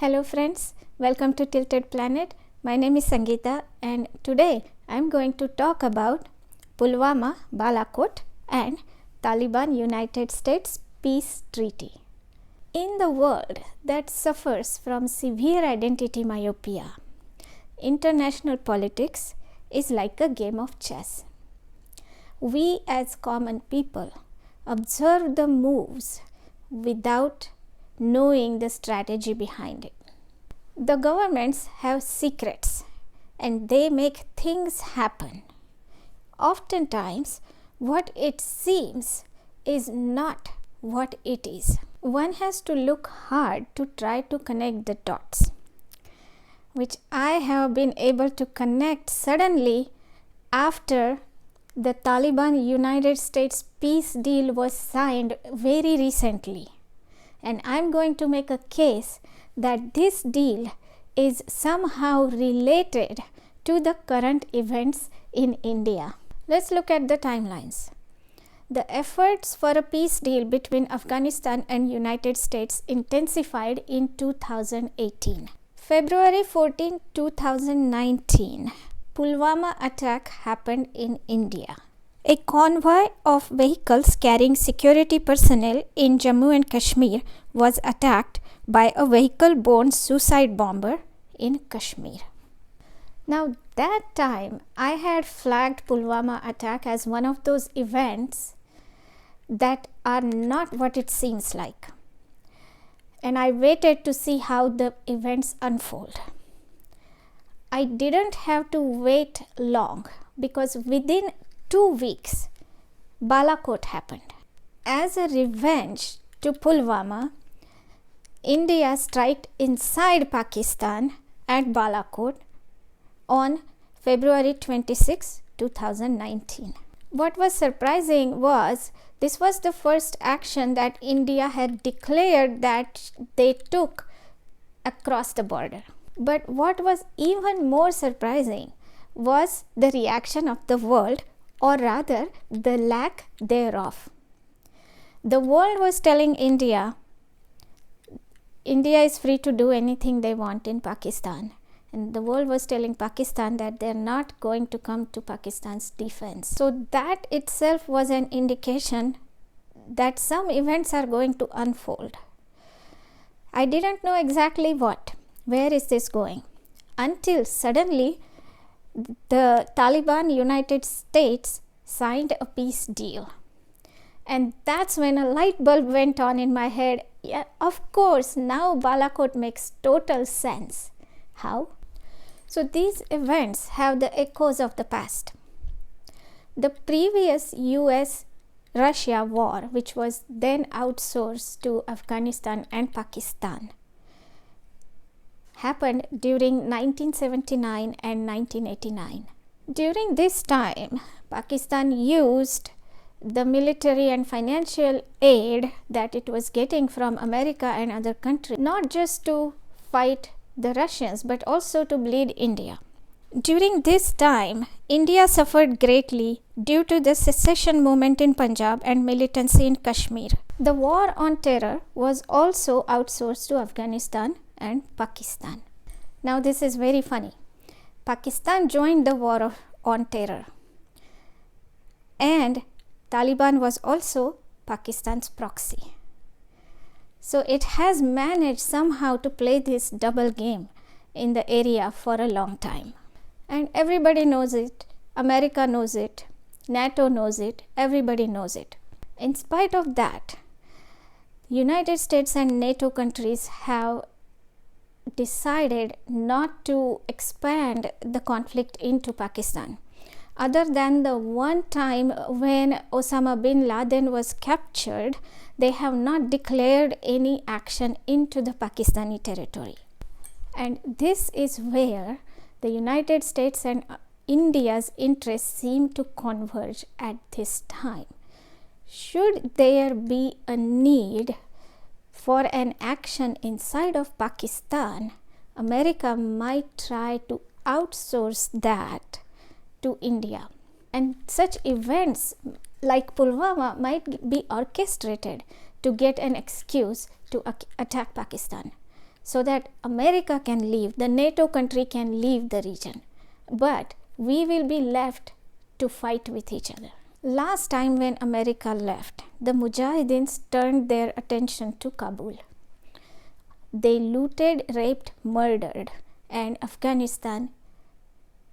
Hello friends, welcome to Tilted Planet. My name is Sangeeta and today I am going to talk about Pulwama, Balakot and Taliban-United States Peace Treaty. In the world that suffers from severe identity myopia, international politics is like a game of chess. We as common people observe the moves without knowing the strategy behind it. The governments have secrets and they make things happen. Oftentimes, what it seems is not what it is. One has to look hard to try to connect the dots, which I have been able to connect suddenly after the Taliban-United States peace deal was signed very recently. And I'm going to make a case that this deal is somehow related to the current events in India. Let's look at the timelines. The efforts for a peace deal between Afghanistan and United States intensified in 2018. February 14, 2019, Pulwama attack happened in India. A convoy of vehicles carrying security personnel in Jammu and Kashmir was attacked by a vehicle-borne suicide bomber in Kashmir. Now, that time I had flagged Pulwama attack as one of those events that are not what it seems like. And I waited to see how the events unfold. I didn't have to wait long because within 2 weeks, Balakot happened. As a revenge to Pulwama, India struck inside Pakistan at Balakot on February 26, 2019. What was surprising was this was the first action that India had declared that they took across the border. But what was even more surprising was the reaction of the world, or rather the lack thereof. The world was telling India is free to do anything they want in Pakistan. And the world was telling Pakistan that they're not going to come to Pakistan's defense. So that itself was an indication that some events are going to unfold. I didn't know exactly where is this going, until suddenly the Taliban-United States signed a peace deal. And that's when a light bulb went on in my head. Yeah, of course, now Balakot makes total sense. How? So these events have the echoes of the past. The previous US-Russia war, which was then outsourced to Afghanistan and Pakistan, happened during 1979 and 1989. During this time, Pakistan used the military and financial aid that it was getting from America and other countries, not just to fight the Russians, but also to bleed India. During this time, India suffered greatly due to the secession movement in Punjab and militancy in Kashmir. The war on terror was also outsourced to Afghanistan and Pakistan. Now this is very funny. Pakistan joined the war on terror, and Taliban was also Pakistan's proxy. So it has managed somehow to play this double game in the area for a long time. And everybody knows it. America knows it. NATO knows it. Everybody knows it. In spite of that, United States and NATO countries have decided not to expand the conflict into Pakistan. Other than the one time when Osama bin Laden was captured, they have not declared any action into the Pakistani territory. And this is where the United States and India's interests seem to converge at this time. Should there be a need for an action inside of Pakistan, America might try to outsource that to India. And such events like Pulwama might be orchestrated to get an excuse to attack Pakistan. so that America can leave, the NATO country can leave the region. But we will be left to fight with each other. Last time when America left, the Mujahideen turned their attention to Kabul. They looted, raped, murdered, and Afghanistan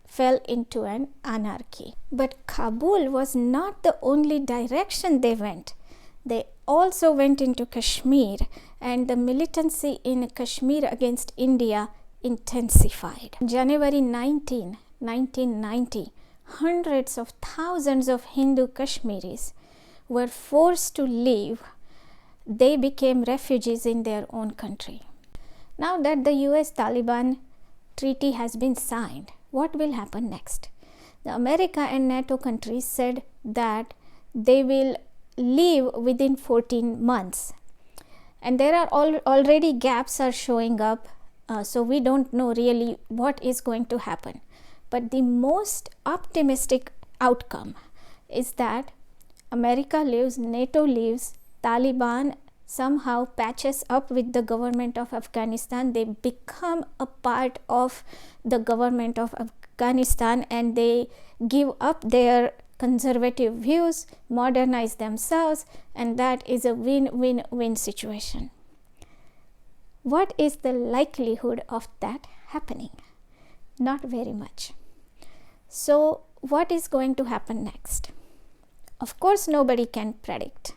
fell into an anarchy. But Kabul was not the only direction they went. They also went into Kashmir, and the militancy in Kashmir against India intensified. January 19, 1990, hundreds of thousands of Hindu Kashmiris were forced to leave. They became refugees in their own country. Now that the US Taliban treaty has been signed, what will happen next? The America and NATO countries said that they will leave within 14 months. And there are already gaps are showing up, so we don't know really what is going to happen. But the most optimistic outcome is that America leaves, NATO leaves, Taliban somehow patches up with the government of Afghanistan. They become a part of the government of Afghanistan, and they give up their conservative views, modernize themselves, and that is a win-win-win situation. What is the likelihood of that happening? Not very much. So what is going to happen next? Of course, nobody can predict,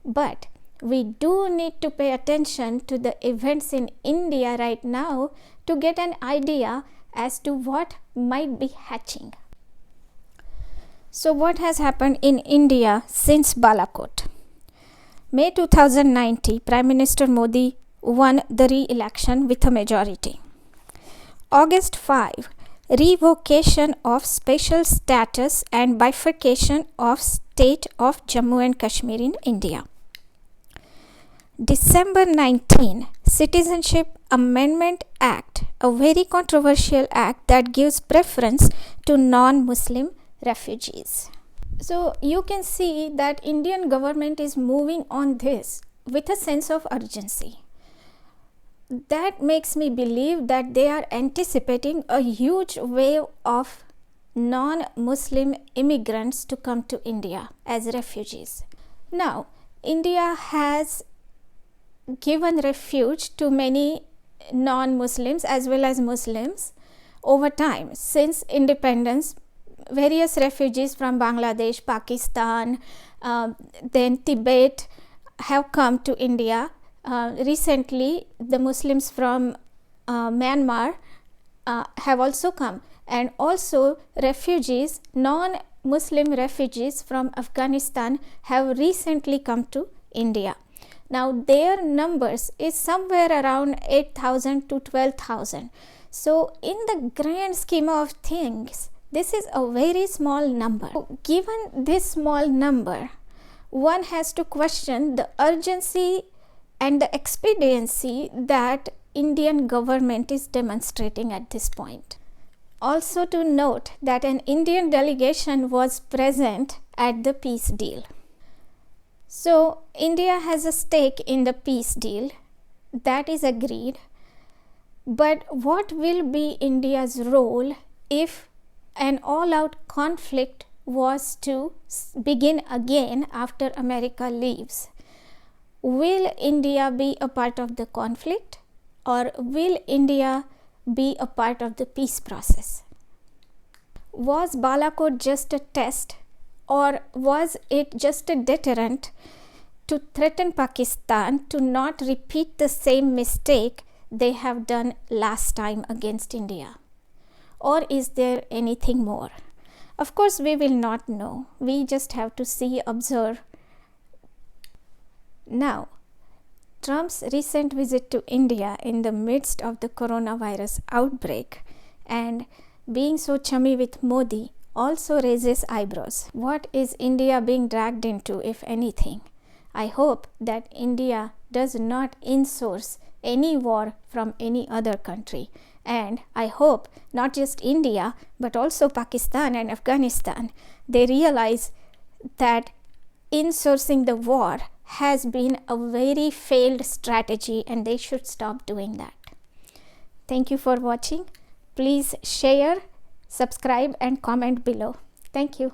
but we do need to pay attention to the events in India right now to get an idea as to what might be hatching. So what has happened in India since Balakot? May 2019, Prime Minister Modi won the re-election with a majority. August 5, revocation of special status and bifurcation of state of Jammu and Kashmir in India. December 19, Citizenship Amendment Act, a very controversial act that gives preference to non-Muslim refugees. So you can see that Indian government is moving on this with a sense of urgency. That makes me believe that they are anticipating a huge wave of non-Muslim immigrants to come to India as refugees. Now, India has given refuge to many non-Muslims as well as Muslims over time. Since independence, various refugees from Bangladesh, Pakistan, then Tibet have come to India. Recently, the Muslims from Myanmar have also come, and also refugees, non-Muslim refugees from Afghanistan have recently come to India. Now their numbers is somewhere around 8,000 to 12,000. So in the grand scheme of things, this is a very small number. Given this small number, one has to question the urgency and the expediency that Indian government is demonstrating at this point. Also to note that an Indian delegation was present at the peace deal. So India has a stake in the peace deal, that is agreed. But what will be India's role if an all-out conflict was to begin again after America leaves? Will India be a part of the conflict, or will India be a part of the peace process? Was Balakot just a test, or was it just a deterrent to threaten Pakistan to not repeat the same mistake they have done last time against India? Or is there anything more? Of course, we will not know. We just have to see, observe. Now, Trump's recent visit to India in the midst of the coronavirus outbreak and being so chummy with Modi also raises eyebrows. What is India being dragged into, if anything? I hope that India does not insource any war from any other country. And I hope not just India, but also Pakistan and Afghanistan, they realize that insourcing the war has been a very failed strategy, and they should stop doing that. Thank you for watching. Please share, subscribe and comment below. Thank you.